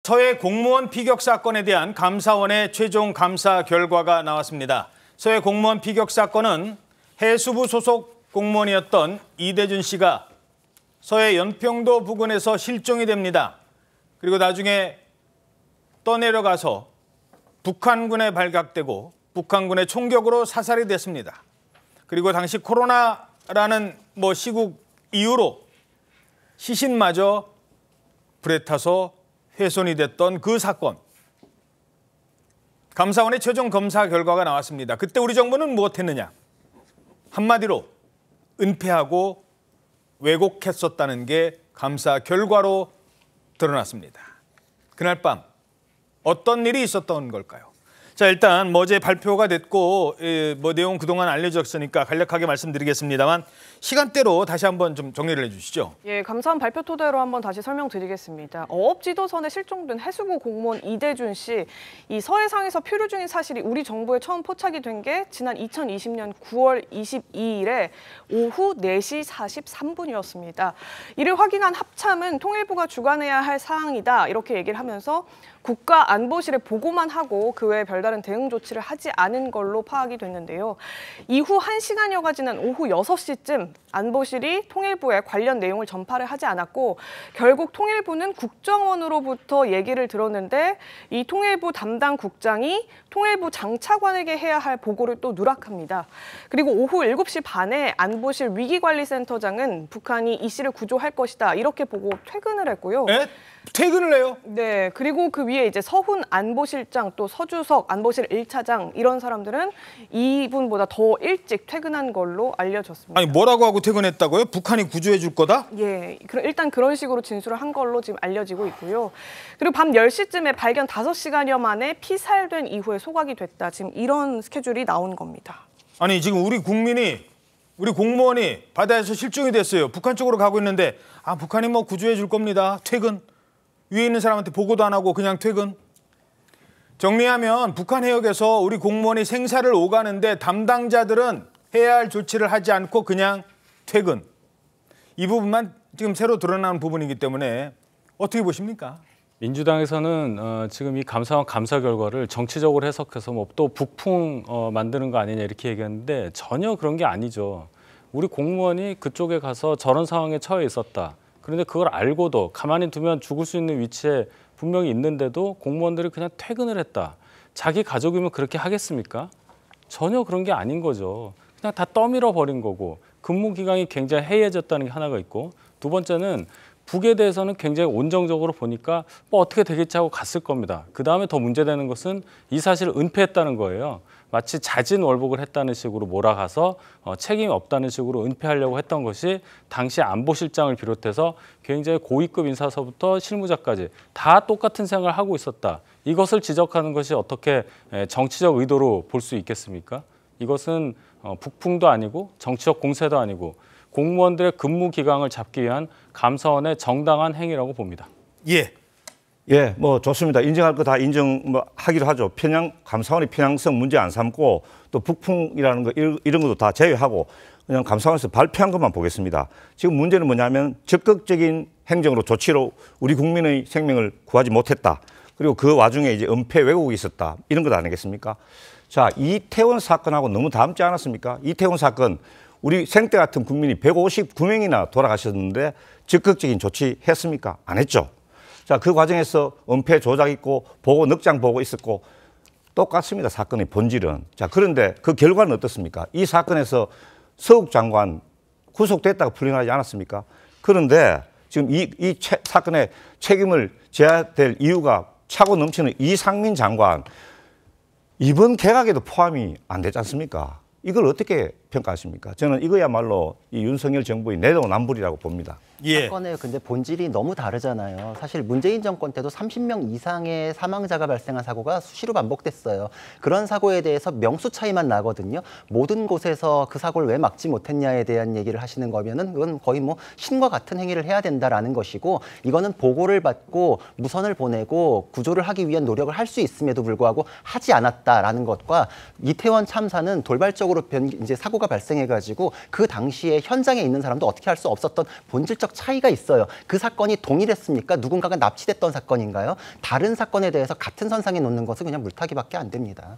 서해 공무원 피격 사건에 대한 감사원의 최종 감사 결과가 나왔습니다. 서해 공무원 피격 사건은 해수부 소속 공무원이었던 이대준 씨가 서해 연평도 부근에서 실종이 됩니다. 그리고 나중에 떠내려가서 북한군에 발각되고 북한군의 총격으로 사살이 됐습니다. 그리고 당시 코로나라는 시국 이후로 시신마저 불에 타서 훼손이 됐던 그 사건. 감사원의 최종 검사 결과가 나왔습니다. 그때 우리 정부는 무엇했느냐? 한마디로 은폐하고 왜곡했었다는 게 감사 결과로 드러났습니다. 그날 밤 어떤 일이 있었던 걸까요? 자, 일단 어제 발표가 됐고 내용 그동안 알려졌으니까 간략하게 말씀드리겠습니다만 시간대로 다시 한번 좀 정리를 해주시죠. 예, 감사원 발표 토대로 한번 다시 설명드리겠습니다. 어업지도선에 실종된 해수부 공무원 이대준 씨, 이 서해상에서 표류 중인 사실이 우리 정부에 처음 포착이 된 게 지난 2020년 9월 22일에 오후 4시 43분이었습니다. 이를 확인한 합참은 통일부가 주관해야 할 사항이다 이렇게 얘기를 하면서 국가안보실에 보고만 하고 그 외에 별다른 대응 조치를 하지 않은 걸로 파악이 됐는데요. 이후 1시간여가 지난 오후 6시쯤 안보실이 통일부에 관련 내용을 전파를 하지 않았고 결국 통일부는 국정원으로부터 얘기를 들었는데 이 통일부 담당 국장이 통일부 장차관에게 해야 할 보고를 또 누락합니다. 그리고 오후 7시 반에 안보실 위기관리센터장은 북한이 이 씨를 구조할 것이다 이렇게 보고 퇴근을 했고요. 에? 퇴근을 해요? 네, 그리고 그 위에 이제 서훈 안보실장 또 서주석 안보실 1차장 이런 사람들은 이분보다 더 일찍 퇴근한 걸로 알려졌습니다. 아니 뭐라고 하고 퇴근했다고요? 북한이 구조해 줄 거다? 예, 일단 그런 식으로 진술을 한 걸로 지금 알려지고 있고요. 그리고 밤 10시쯤에 발견 5시간여 만에 피살된 이후에 소각이 됐다. 지금 이런 스케줄이 나온 겁니다. 아니 지금 우리 공무원이 바다에서 실종이 됐어요. 북한 쪽으로 가고 있는데 북한이 구조해 줄 겁니다. 퇴근. 위에 있는 사람한테 보고도 안 하고 그냥 퇴근. 정리하면 북한 해역에서 우리 공무원이 생사를 오가는데 담당자들은 해야 할 조치를 하지 않고 그냥 퇴근. 이 부분만 지금 새로 드러나는 부분이기 때문에 어떻게 보십니까? 민주당에서는 지금 이 감사원 감사 결과를 정치적으로 해석해서 또 북풍 만드는 거 아니냐 이렇게 얘기했는데 전혀 그런 게 아니죠. 우리 공무원이 그쪽에 가서 저런 상황에 처해 있었다. 그런데 그걸 알고도 가만히 두면 죽을 수 있는 위치에 분명히 있는데도 공무원들이 그냥 퇴근을 했다. 자기 가족이면 그렇게 하겠습니까? 전혀 그런 게 아닌 거죠. 그냥 다 떠밀어 버린 거고 근무 기간이 굉장히 해이해졌다는 게 하나가 있고 두 번째는 북에 대해서는 굉장히 온정적으로 보니까 어떻게 되겠지 하고 갔을 겁니다. 그다음에 더 문제되는 것은 이 사실을 은폐했다는 거예요. 마치 자진월복을 했다는 식으로 몰아가서 책임이 없다는 식으로 은폐하려고 했던 것이 당시 안보실장을 비롯해서 굉장히 고위급 인사서부터 실무자까지 다 똑같은 생각을 하고 있었다. 이것을 지적하는 것이 어떻게 정치적 의도로 볼 수 있겠습니까? 이것은 북풍도 아니고 정치적 공세도 아니고 공무원들의 근무 기강을 잡기 위한 감사원의 정당한 행위라고 봅니다. 예, 좋습니다. 인정할 거 다 인정하기로 하죠. 감사원이 편향성 문제 안 삼고 또 북풍이라는 거 이런 것도 다 제외하고 그냥 감사원에서 발표한 것만 보겠습니다. 지금 문제는 뭐냐면 적극적인 행정으로 조치로 우리 국민의 생명을 구하지 못했다. 그리고 그 와중에 이제 은폐 왜곡이 있었다. 이런 것 아니겠습니까? 자, 이태원 사건하고 너무 닮지 않았습니까? 이태원 사건 우리 생때 같은 국민이 159명이나 돌아가셨는데 적극적인 조치 했습니까? 안 했죠. 자, 그 과정에서 은폐 조작 있고 늑장 보고 있었고 똑같습니다. 사건의 본질은. 자, 그런데 그 결과는 어떻습니까? 이 사건에서 서욱 장관 구속됐다가 풀려나지 않았습니까? 그런데 지금 이 사건의 책임을 져야 될 이유가 차고 넘치는 이상민 장관 이번 개각에도 포함이 안 되지 않습니까? 이걸 어떻게 평가하십니까? 저는 이거야말로 이 윤석열 정부의 내로남불이라고 봅니다. 사건의 근데 본질이 너무 다르잖아요. 사실 문재인 정권 때도 30명 이상의 사망자가 발생한 사고가 수시로 반복됐어요. 그런 사고에 대해서 명수 차이만 나거든요. 모든 곳에서 그 사고를 왜 막지 못했냐에 대한 얘기를 하시는 거면은 그건 거의 신과 같은 행위를 해야 된다라는 것이고 이거는 보고를 받고 무선을 보내고 구조를 하기 위한 노력을 할 수 있음에도 불구하고 하지 않았다라는 것과 이태원 참사는 돌발적으로 이제 사고가 사고가 발생해가지고 그 당시에 현장에 있는 사람도 어떻게 할 수 없었던 본질적 차이가 있어요. 그 사건이 동일했습니까? 누군가가 납치됐던 사건인가요? 다른 사건에 대해서 같은 선상에 놓는 것은 그냥 물타기밖에 안 됩니다.